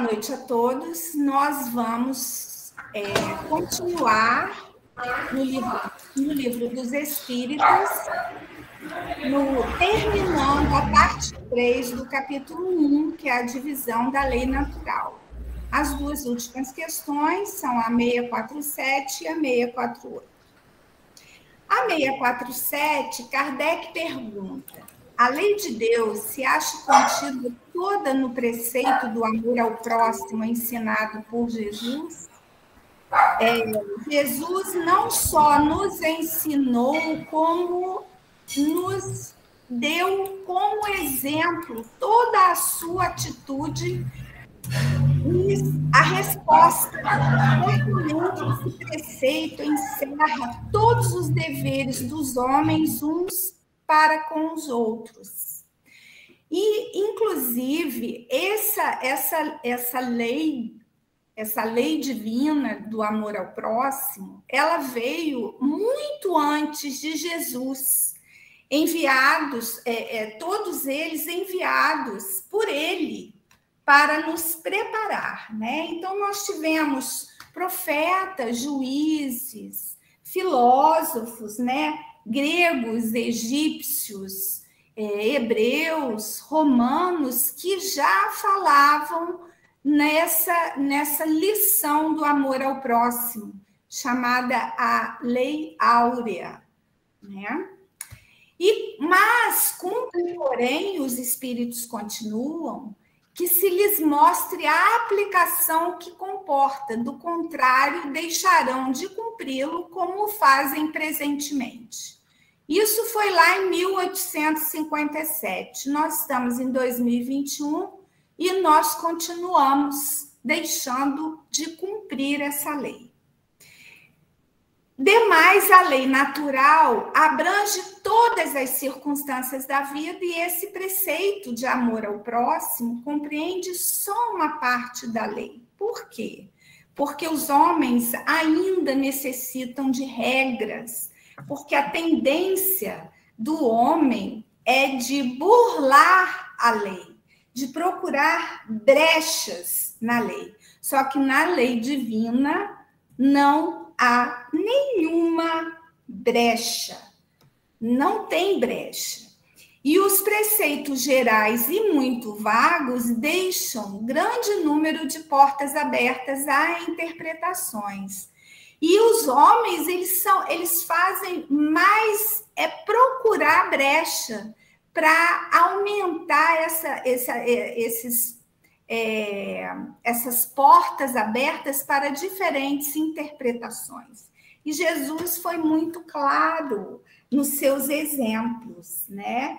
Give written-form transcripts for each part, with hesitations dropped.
noite a todos. Nós vamos continuar no livro dos Espíritos, terminando a parte 3 do capítulo 1, que é a divisão da lei natural. As duas últimas questões são a 647 e a 648. A 647, Kardec pergunta: a lei de Deus se acha contida toda no preceito do amor ao próximo ensinado por Jesus? Jesus não só nos ensinou, como nos deu como exemplo toda a sua atitude e a resposta. Certamente, esse preceito encerra todos os deveres dos homens uns para com os outros. E, inclusive, essa lei divina do amor ao próximo, ela veio muito antes de Jesus, enviados, todos eles enviados por ele para nos preparar, né? Então, nós tivemos profetas, juízes, filósofos, né? Gregos, egípcios, hebreus, romanos, que já falavam nessa lição do amor ao próximo, chamada a Lei Áurea, né? Mas, porém, os espíritos continuam que se lhes mostre a aplicação que comporta, do contrário, deixarão de cumpri-lo como fazem presentemente. Isso foi lá em 1857. Nós estamos em 2021 e nós continuamos deixando de cumprir essa lei. Demais, a lei natural abrange todas as circunstâncias da vida e esse preceito de amor ao próximo compreende só uma parte da lei. Por quê? Porque os homens ainda necessitam de regras, porque a tendência do homem é de burlar a lei, de procurar brechas na lei. Só que na lei divina não há nenhuma brecha, não tem brecha. E os preceitos gerais e muito vagos deixam grande número de portas abertas a interpretações. E os homens, eles fazem mais procurar brecha para aumentar essas portas abertas para diferentes interpretações. E Jesus foi muito claro nos seus exemplos, né?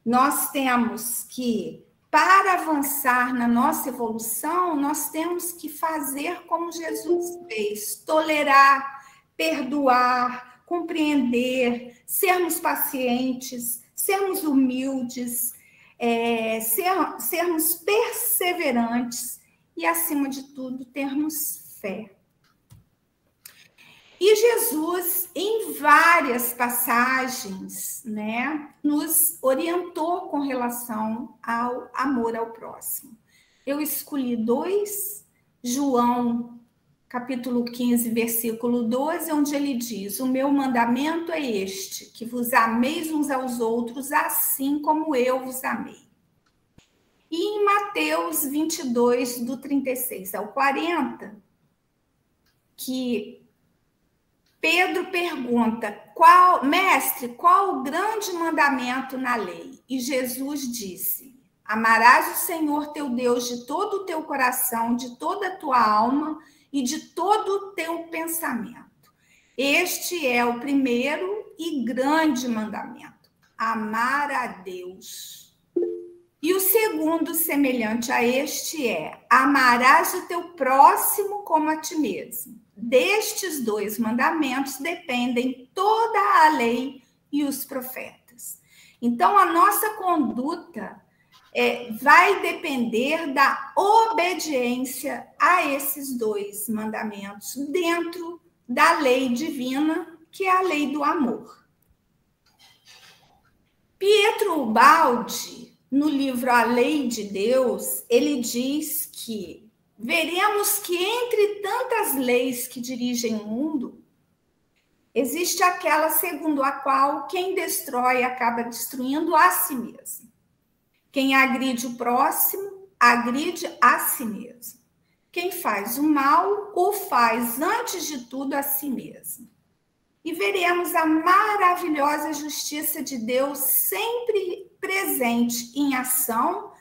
Nós temos que, para avançar na nossa evolução, nós temos que fazer como Jesus fez: tolerar, perdoar, compreender, sermos pacientes, sermos humildes, sermos perseverantes e, acima de tudo, termos fé. E Jesus, em várias passagens, né, nos orientou com relação ao amor ao próximo. Eu escolhi 2, João, capítulo 15, versículo 12, onde ele diz: o meu mandamento é este, que vos ameis uns aos outros, assim como eu vos amei. E em Mateus 22, do 36 ao 40, que Pedro pergunta: mestre, qual o grande mandamento na lei? E Jesus disse: amarás o Senhor teu Deus de todo o teu coração, de toda a tua alma e de todo o teu pensamento. Este é o primeiro e grande mandamento: amar a Deus. E o segundo, semelhante a este, é: amarás o teu próximo como a ti mesmo. Destes 2 mandamentos dependem toda a lei e os profetas. Então, a nossa conduta vai depender da obediência a esses 2 mandamentos dentro da lei divina, que é a lei do amor. Pietro Ubaldi, no livro A Lei de Deus, ele diz que veremos que entre tantas leis que dirigem o mundo, existe aquela segundo a qual quem destrói acaba destruindo a si mesmo. Quem agride o próximo, agride a si mesmo. Quem faz o mal, o faz antes de tudo a si mesmo. E veremos a maravilhosa justiça de Deus sempre presente em ação,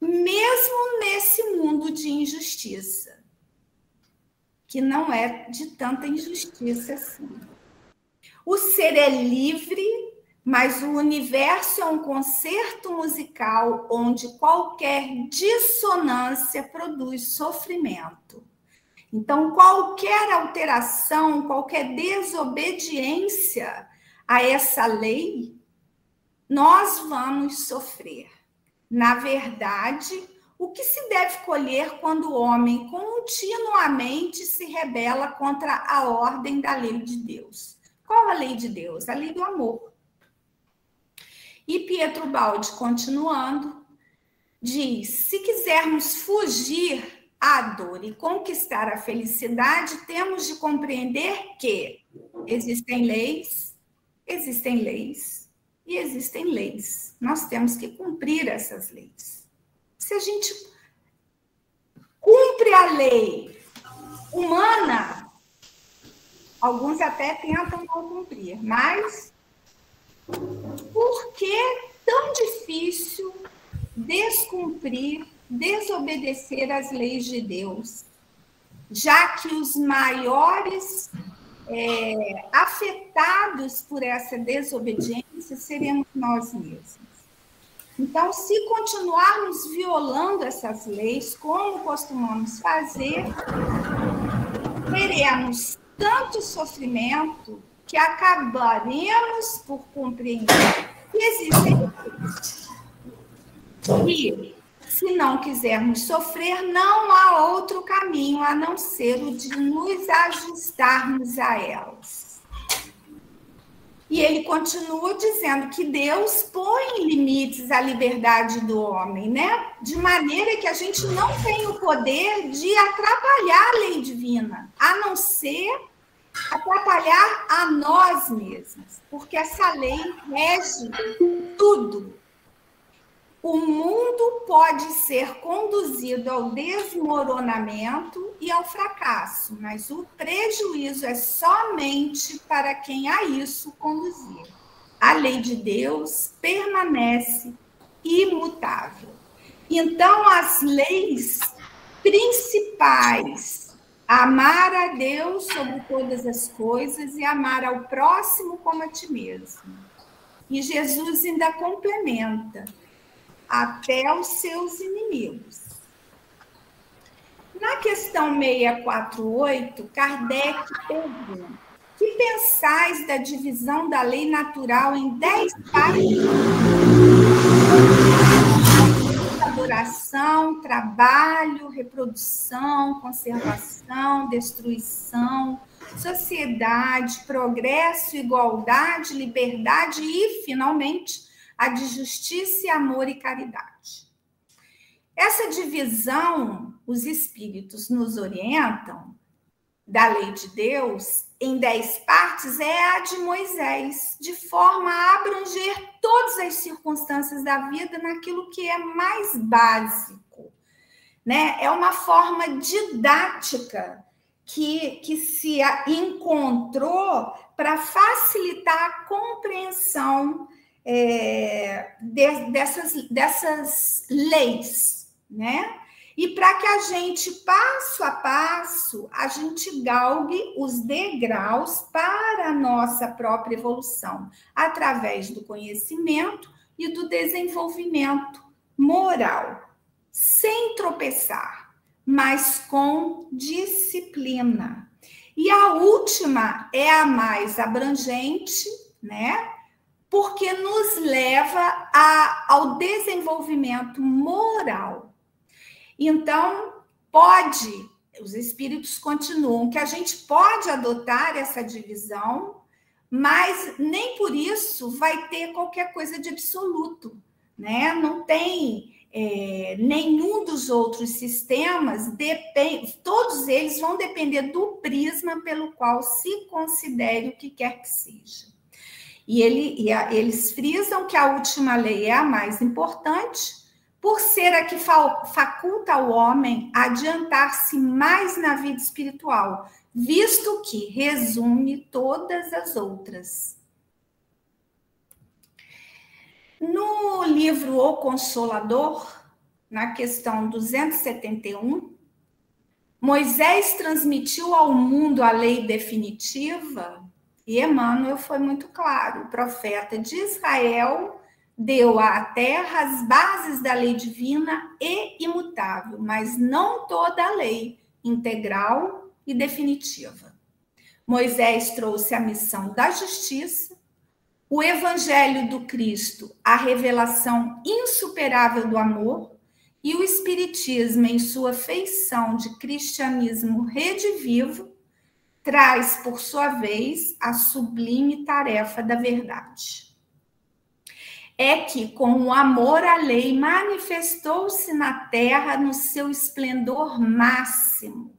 mesmo nesse mundo de injustiça, que não é de tanta injustiça assim. O ser é livre, mas o universo é um concerto musical onde qualquer dissonância produz sofrimento. Então, qualquer alteração, qualquer desobediência a essa lei, nós vamos sofrer. Na verdade, o que se deve colher quando o homem continuamente se rebela contra a ordem da lei de Deus? Qual a lei de Deus? A lei do amor. E Pietro Baldi, continuando, diz: se quisermos fugir à dor e conquistar a felicidade, temos de compreender que existem leis e existem leis. Nós temos que cumprir essas leis. Se a gente cumpre a lei humana, alguns até tentam não cumprir, mas por que é tão difícil descumprir, desobedecer às leis de Deus? Já que os maiores afetados por essa desobediência seremos nós mesmos. Então, se continuarmos violando essas leis, como costumamos fazer, teremos tanto sofrimento que acabaremos por compreender que existem leis. E, se não quisermos sofrer, não há outro caminho a não ser o de nos ajustarmos a elas. E ele continua dizendo que Deus põe limites à liberdade do homem, né? De maneira que a gente não tem o poder de atrapalhar a lei divina, a não ser atrapalhar a nós mesmos, porque essa lei rege tudo. O mundo pode ser conduzido ao desmoronamento e ao fracasso, mas o prejuízo é somente para quem a isso conduzir. A lei de Deus permanece imutável. Então, as leis principais, amar a Deus sobre todas as coisas e amar ao próximo como a ti mesmo. E Jesus ainda complementa: até os seus inimigos. Na questão 648, Kardec pergunta: que pensais da divisão da lei natural em 10 partes? Adoração, trabalho, reprodução, conservação, destruição, sociedade, progresso, igualdade, liberdade e, finalmente, a de justiça, amor e caridade. Essa divisão, os espíritos nos orientam, da lei de Deus, em 10 partes, é a de Moisés, de forma a abranger todas as circunstâncias da vida naquilo que é mais básico, né? É uma forma didática que se encontrou para facilitar a compreensão dessas leis, né? E para que a gente, passo a passo, a gente galgue os degraus para a nossa própria evolução, através do conhecimento e do desenvolvimento moral, sem tropeçar, mas com disciplina. E a última é a mais abrangente, né? Porque nos leva ao desenvolvimento moral. Então, os espíritos continuam que a gente pode adotar essa divisão, mas nem por isso vai ter qualquer coisa de absoluto. né? Não tem nenhum dos outros sistemas, todos eles vão depender do prisma pelo qual se considere o que quer que seja. E eles frisam que a última lei é a mais importante, por ser a que faculta ao homem adiantar-se mais na vida espiritual, visto que resume todas as outras. No livro O Consolador, na questão 271, Moisés transmitiu ao mundo a lei definitiva e Emmanuel foi muito claro. O profeta de Israel deu à terra as bases da lei divina e imutável, mas não toda a lei integral e definitiva. Moisés trouxe a missão da justiça, o evangelho do Cristo, a revelação insuperável do amor, e o espiritismo, em sua feição de cristianismo redivivo, traz, por sua vez, a sublime tarefa da verdade. É que, com o amor à lei, manifestou-se na terra no seu esplendor máximo.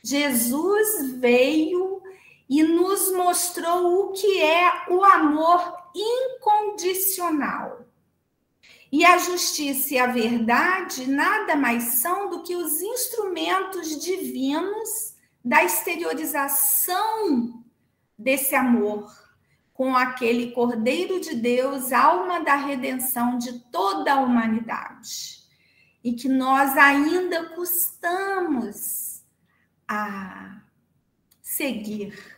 Jesus veio e nos mostrou o que é o amor incondicional. E a justiça e a verdade nada mais são do que os instrumentos divinos da exteriorização desse amor, com aquele Cordeiro de Deus, alma da redenção de toda a humanidade. E que nós ainda custamos a seguir.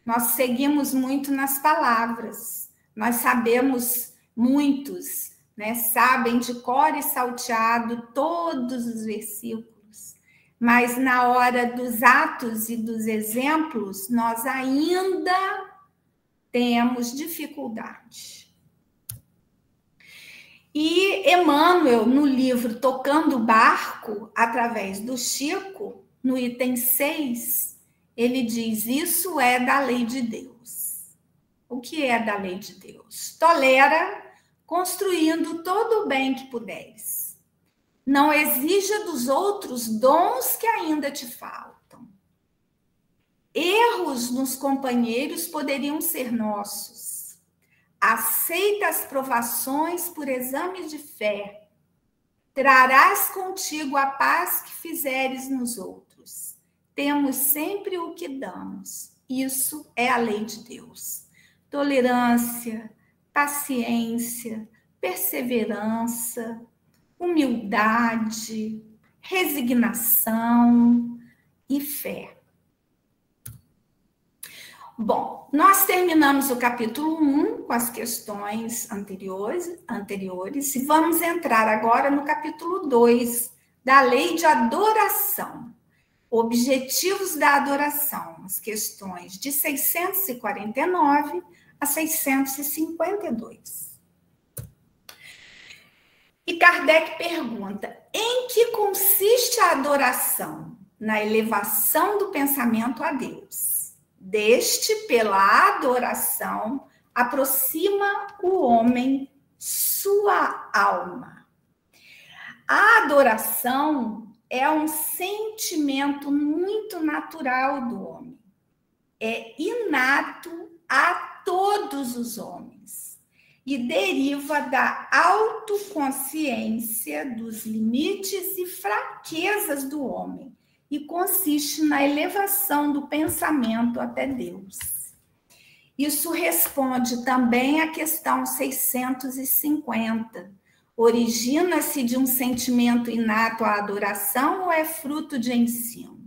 Nós seguimos muito nas palavras, nós sabemos, muitos, né, sabem de cor e salteado todos os versículos, mas na hora dos atos e dos exemplos, nós ainda temos dificuldade. E Emmanuel, no livro Tocando o Barco, através do Chico, no item 6, ele diz: isso é da lei de Deus. O que é da lei de Deus? Tolera, construindo todo o bem que puderes. Não exija dos outros dons que ainda te faltam. Erros nos companheiros poderiam ser nossos. Aceita as provações por exame de fé. Trarás contigo a paz que fizeres nos outros. Temos sempre o que damos. Isso é a lei de Deus. Tolerância, paciência, perseverança, humildade, resignação e fé. Bom, nós terminamos o capítulo 1 com as questões anteriores e vamos entrar agora no capítulo 2 da lei de adoração. Objetivos da adoração, as questões de 649 a 652. E Kardec pergunta: em que consiste a adoração? Na elevação do pensamento a Deus. Deste, pela adoração, aproxima o homem sua alma. A adoração é um sentimento muito natural do homem. É inato a todos os homens e deriva da autoconsciência dos limites e fraquezas do homem e consiste na elevação do pensamento até Deus. Isso responde também à questão 650. Origina-se de um sentimento inato à adoração ou é fruto de ensino?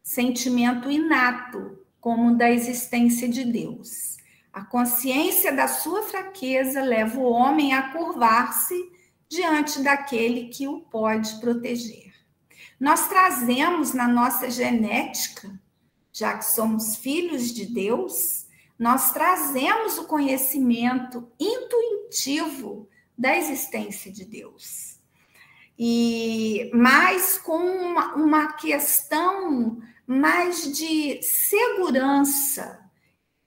Sentimento inato, como da existência de Deus. A consciência da sua fraqueza leva o homem a curvar-se diante daquele que o pode proteger. Nós trazemos na nossa genética, já que somos filhos de Deus, nós trazemos o conhecimento intuitivo da existência de Deus. Mas com uma questão mais de segurança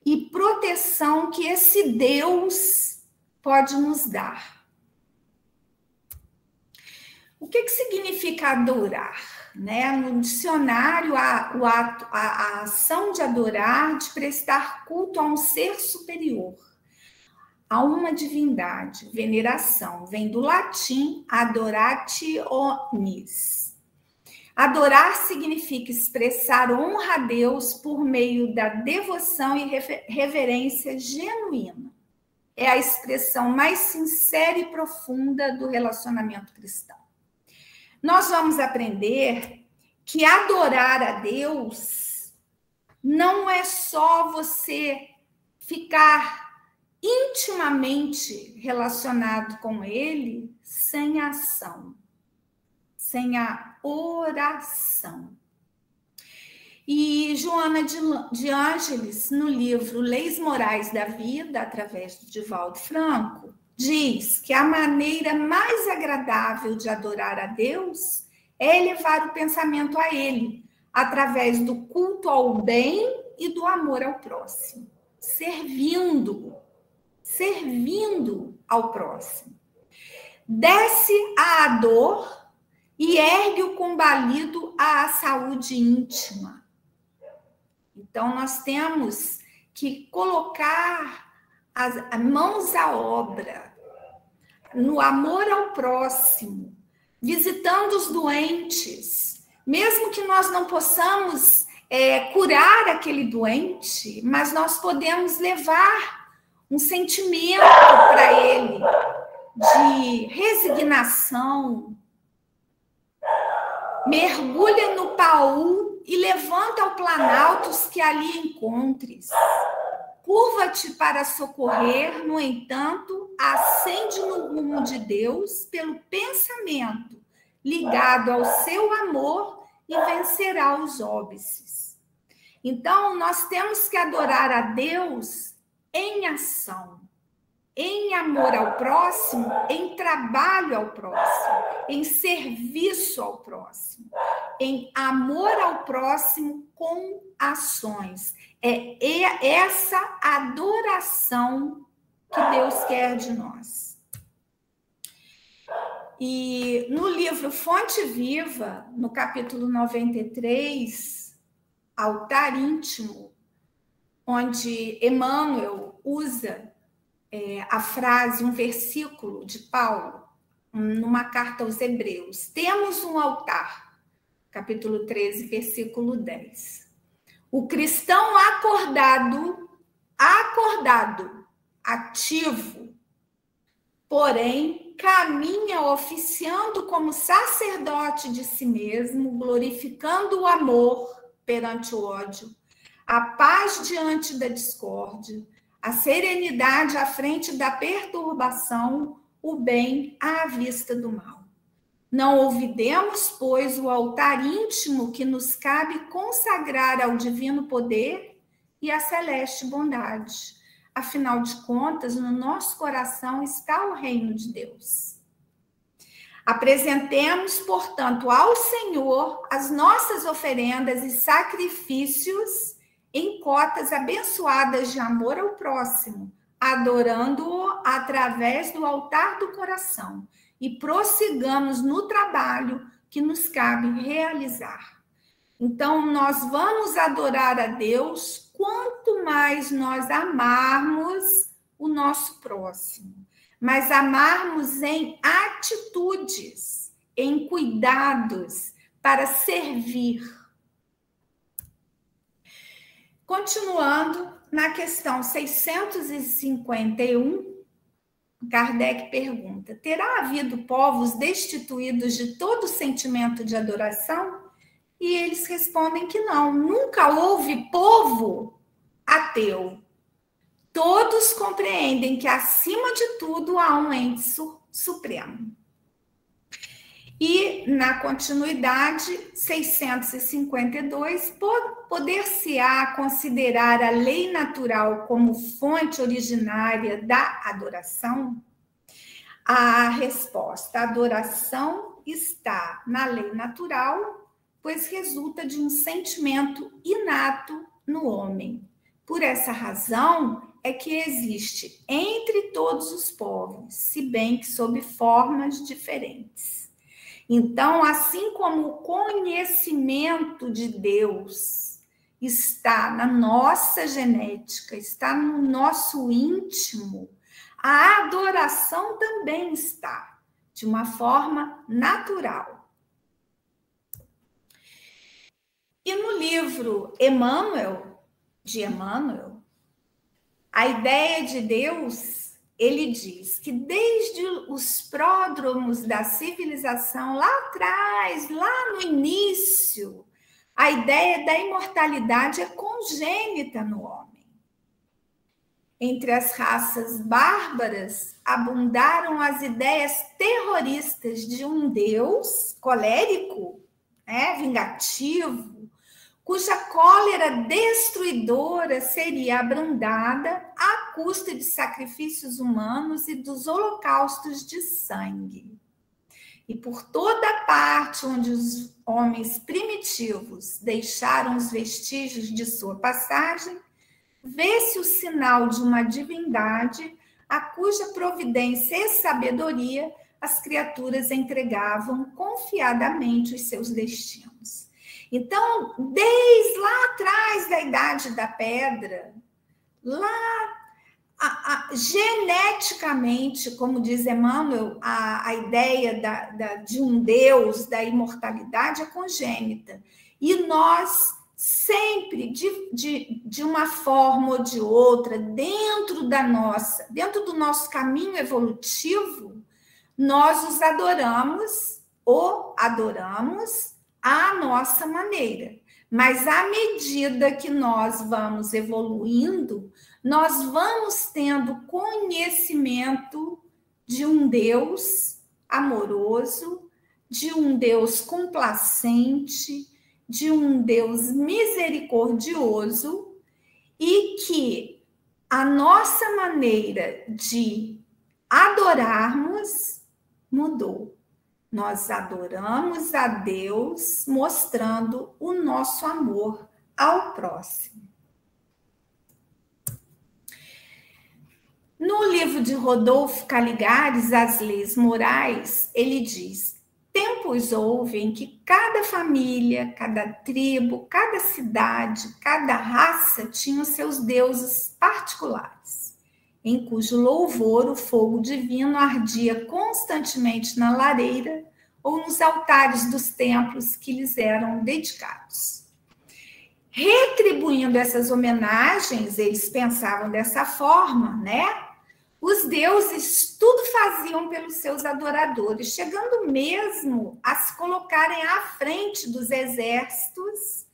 e proteção que esse Deus pode nos dar. O que significa adorar? Né? No dicionário, a ação de adorar, de prestar culto a um ser superior, a uma divindade, veneração, vem do latim adorationis. Adorar significa expressar honra a Deus por meio da devoção e reverência genuína. É a expressão mais sincera e profunda do relacionamento cristão. Nós vamos aprender que adorar a Deus não é só você ficar intimamente relacionado com Ele sem ação, sem a oração. E Joana de Ângeles, no livro Leis Morais da Vida, através de Divaldo Franco, diz que a maneira mais agradável de adorar a Deus é elevar o pensamento a Ele, através do culto ao bem e do amor ao próximo, servindo ao próximo. Desce a dor e ergue o combalido à saúde íntima. Então, nós temos que colocar as mãos à obra, no amor ao próximo, visitando os doentes, mesmo que nós não possamos curar aquele doente, mas nós podemos levar um sentimento para ele de resignação. Mergulha no baú e levanta ao planalto os que ali encontres. Curva-te para socorrer, no entanto, ascende no rumo de Deus pelo pensamento, ligado ao seu amor, e vencerá os óbices. Então, nós temos que adorar a Deus em ação, em amor ao próximo, em trabalho ao próximo, em serviço ao próximo, em amor ao próximo com ações. É essa adoração que Deus quer de nós. E no livro Fonte Viva, no capítulo 93, Altar Íntimo, onde Emmanuel usa a frase, um versículo de Paulo, numa carta aos Hebreus. Temos um altar, capítulo 13, versículo 10. O cristão acordado, ativo, porém, caminha oficiando como sacerdote de si mesmo, glorificando o amor perante o ódio, a paz diante da discórdia, a serenidade à frente da perturbação, o bem à vista do mal. Não olvidemos, pois, o altar íntimo que nos cabe consagrar ao divino poder e à celeste bondade. Afinal de contas, no nosso coração está o reino de Deus. Apresentemos, portanto, ao Senhor as nossas oferendas e sacrifícios em cotas abençoadas de amor ao próximo, adorando-o através do altar do coração, e prossigamos no trabalho que nos cabe realizar. Então, nós vamos adorar a Deus quanto mais nós amarmos o nosso próximo, mas amarmos em atitudes, em cuidados para servir. Continuando, na questão 651, Kardec pergunta: terá havido povos destituídos de todo sentimento de adoração? E eles respondem que não, nunca houve povo ateu. Todos compreendem que, acima de tudo, há um ente supremo. E, na continuidade, 652, poder-se-á considerar a lei natural como fonte originária da adoração? A resposta: a adoração está na lei natural, pois resulta de um sentimento inato no homem. Por essa razão é que existe entre todos os povos, se bem que sob formas diferentes. Então, assim como o conhecimento de Deus está na nossa genética, está no nosso íntimo, a adoração também está, de uma forma natural. E no livro Emmanuel, de Emmanuel, a ideia de Deus, ele diz que desde os pródromos da civilização, lá atrás, lá no início, a ideia da imortalidade é congênita no homem. Entre as raças bárbaras, abundaram as ideias terroristas de um Deus colérico, vingativo, cuja cólera destruidora seria abrandada à custa de sacrifícios humanos e dos holocaustos de sangue. E por toda parte onde os homens primitivos deixaram os vestígios de sua passagem, vê-se o sinal de uma divindade a cuja providência e sabedoria as criaturas entregavam confiadamente os seus destinos. Então, desde lá atrás da Idade da Pedra, geneticamente, como diz Emmanuel, a ideia de um Deus, da imortalidade é congênita. E nós sempre, de uma forma ou de outra, dentro do nosso caminho evolutivo, nós os adoramos ou adoramos à nossa maneira. Mas à medida que nós vamos evoluindo, nós vamos tendo conhecimento de um Deus amoroso, de um Deus complacente, de um Deus misericordioso, e que a nossa maneira de adorarmos mudou. Nós adoramos a Deus mostrando o nosso amor ao próximo. No livro de Rodolfo Caligares, As Leis Morais, ele diz: tempos houve em que cada família, cada tribo, cada cidade, cada raça tinha os seus deuses particulares, em cujo louvor o fogo divino ardia constantemente na lareira ou nos altares dos templos que lhes eram dedicados. Retribuindo essas homenagens, eles pensavam dessa forma, os deuses tudo faziam pelos seus adoradores, chegando mesmo a se colocarem à frente dos exércitos,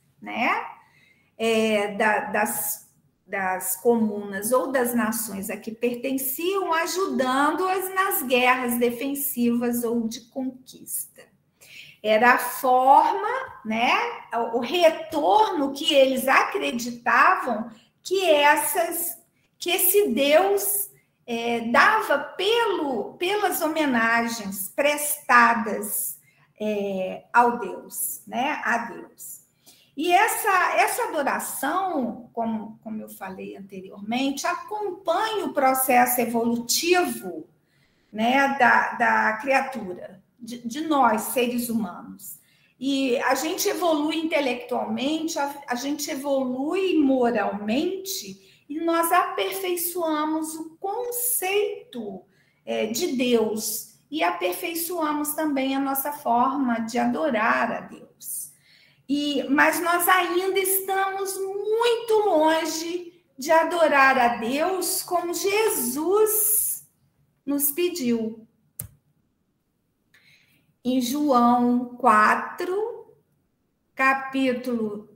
das comunas ou das nações a que pertenciam, ajudando-as nas guerras defensivas ou de conquista. Era a forma, o retorno que eles acreditavam que esse Deus dava pelas homenagens prestadas ao Deus, a Deus. E essa adoração, como eu falei anteriormente, acompanha o processo evolutivo, da criatura, de nós, seres humanos. E a gente evolui intelectualmente, a gente evolui moralmente, e nós aperfeiçoamos o conceito de Deus e aperfeiçoamos também a nossa forma de adorar a Deus. Mas nós ainda estamos muito longe de adorar a Deus como Jesus nos pediu. Em João 4, capítulo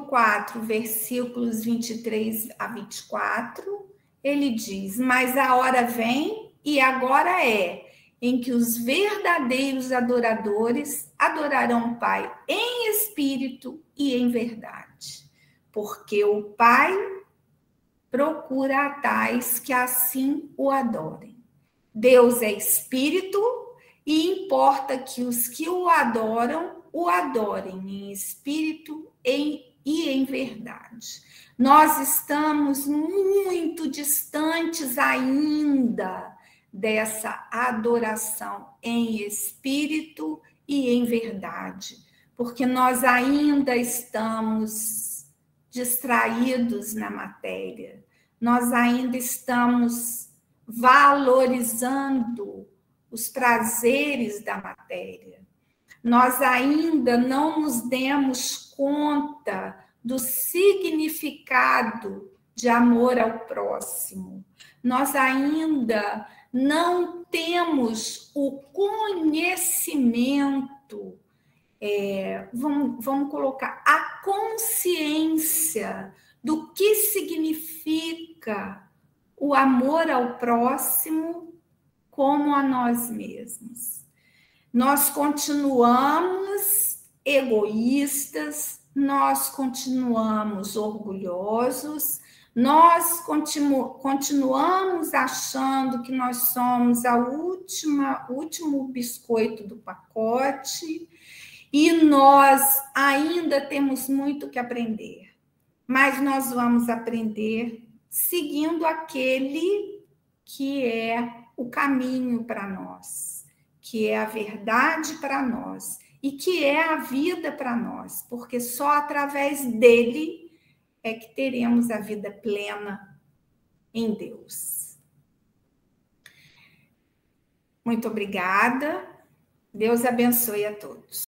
4, versículos 23 a 24, ele diz: mas a hora vem, e agora é, em que os verdadeiros adoradores adorarão o Pai em espírito e em verdade, porque o Pai procura a tais que assim o adorem. Deus é espírito e importa que os que o adorem em espírito e em verdade. Nós estamos muito distantes ainda dessa adoração em espírito e em verdade, porque nós ainda estamos distraídos na matéria, nós ainda estamos valorizando os prazeres da matéria, nós ainda não nos demos conta do significado de amor ao próximo, nós ainda não temos o conhecimento, vamos colocar, a consciência do que significa o amor ao próximo como a nós mesmos. Nós continuamos egoístas, nós continuamos orgulhosos, nós continuamos achando que nós somos o último biscoito do pacote e nós ainda temos muito que aprender, mas nós vamos aprender seguindo aquele que é o caminho para nós, que é a verdade para nós e que é a vida para nós, porque só através dele é que teremos a vida plena em Deus. Muito obrigada. Deus abençoe a todos.